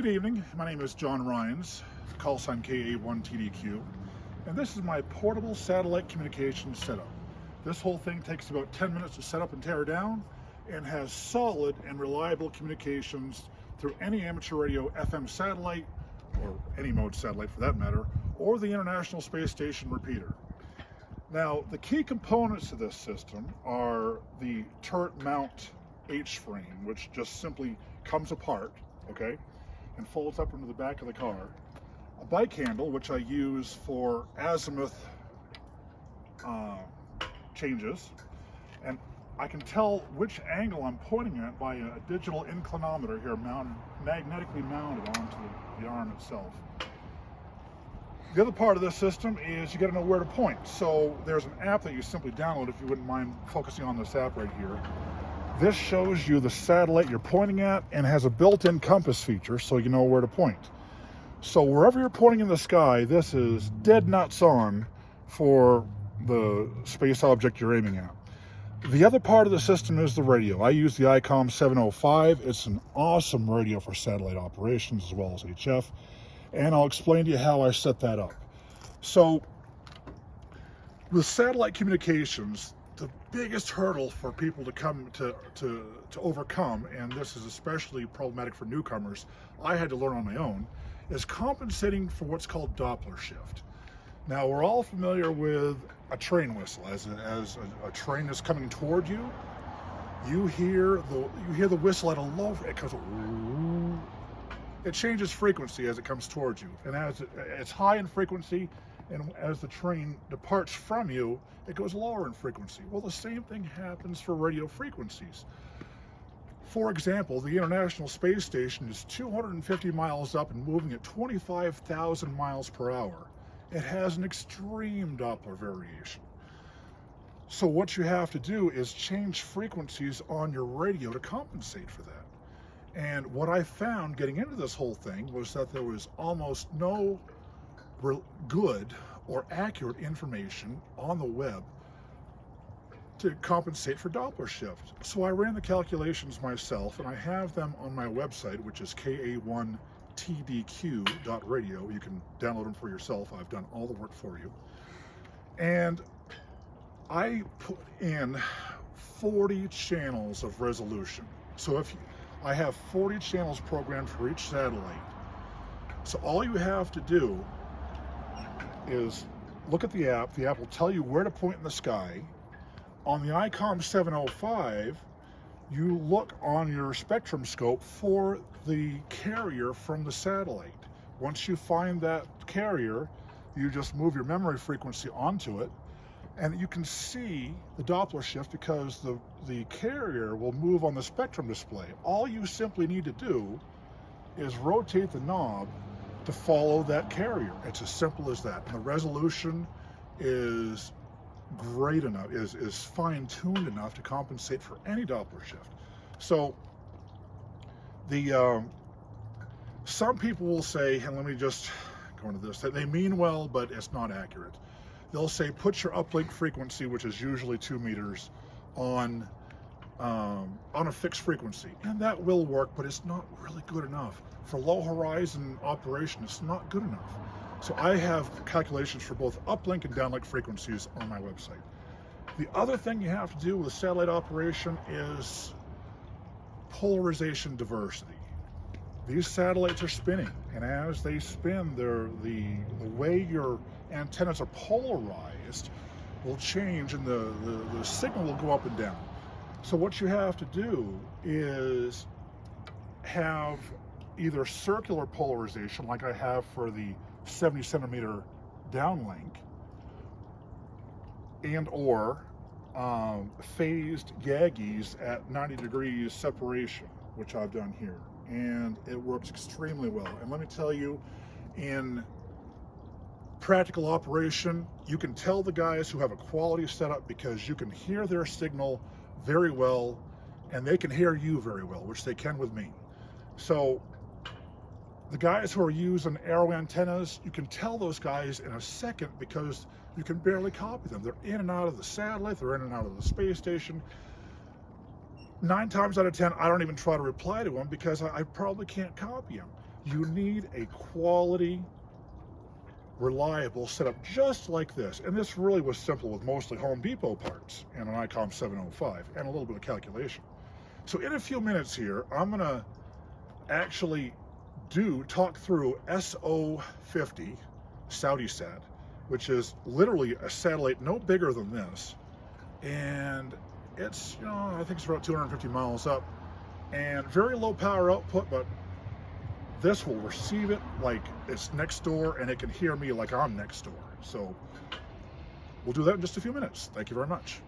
Good evening, my name is John Ryans, call sign KA1TDQ, and this is my portable satellite communications setup. This whole thing takes about 10 minutes to set up and tear down, and has solid and reliable communications through any amateur radio FM satellite, or any mode satellite for that matter, or the International Space Station repeater. Now, the key components to this system are the turret mount H-frame, which just simply comes apart, okay, and folds up into the back of the car. A bike handle, which I use for azimuth changes, and I can tell which angle I'm pointing at by a digital inclinometer here, magnetically mounted onto the arm itself. The other part of this system is you got to know where to point. So there's an app that you simply download if you wouldn't mind focusing on this app right here. This shows you the satellite you're pointing at and has a built-in compass feature so you know where to point. So wherever you're pointing in the sky, this is dead nuts on for the space object you're aiming at. The other part of the system is the radio. I use the ICOM 705. It's an awesome radio for satellite operations as well as HF. And I'll explain to you how I set that up. So with satellite communications, the biggest hurdle for people to come to overcome, and this is especially problematic for newcomers, I had to learn on my own, is compensating for what's called Doppler shift. Now, we're all familiar with a train whistle. As a train is coming toward you, you hear the whistle at a low, it goes, ooh. It changes frequency as it comes towards you, and as it's high in frequency, and as the train departs from you, it goes lower in frequency. Well, the same thing happens for radio frequencies. For example, the International Space Station is 250 miles up and moving at 25,000 miles per hour. It has an extreme Doppler variation. So what you have to do is change frequencies on your radio to compensate for that. And what I found getting into this whole thing was that there was almost no good or accurate information on the web to compensate for Doppler shift. So I ran the calculations myself, and I have them on my website, which is ka1tdq.radio. You can download them for yourself. I've done all the work for you. And I put in 40 channels of resolution. So I have 40 channels programmed for each satellite. So all you have to do is look at the app. The app will tell you where to point in the sky. On the ICOM 705, you look on your spectrum scope for the carrier from the satellite. Once you find that carrier, you just move your memory frequency onto it, and you can see the Doppler shift because the carrier will move on the spectrum display. All you simply need to do is rotate the knob to follow that carrier. It's as simple as that. And the resolution is great enough, is fine-tuned enough to compensate for any Doppler shift. So some people will say, and let me just go into this, that they mean well, but it's not accurate. They'll say, put your uplink frequency, which is usually 2 meters, on a fixed frequency. And that will work, but it's not really good enough. For low horizon operation, it's not good enough. So I have calculations for both uplink and downlink frequencies on my website. The other thing you have to do with satellite operation is polarization diversity. These satellites are spinning, and as they spin, the way your antennas are polarized will change, and the signal will go up and down. So what you have to do is have either circular polarization, like I have for the 70 centimeter downlink, and or phased Yagis at 90 degrees separation, which I've done here, and it works extremely well. And let me tell you, in practical operation, you can tell the guys who have a quality setup because you can hear their signal very well, and they can hear you very well, which they can with me. So the guys who are using arrow antennas, you can tell those guys in a second because you can barely copy them. They're in and out of the satellite, they're in and out of the space station. 9 times out of 10, I don't even try to reply to them because I probably can't copy them. You need a quality, reliable setup just like this. And this really was simple with mostly Home Depot parts and an ICOM 705 and a little bit of calculation. So in a few minutes here, I'm gonna actually talk through SO-50 SaudiSat, which is literally a satellite no bigger than this. And it's, I think it's about 250 miles up and very low power output, but this will receive it like it's next door and it can hear me like I'm next door. So we'll do that in just a few minutes. Thank you very much.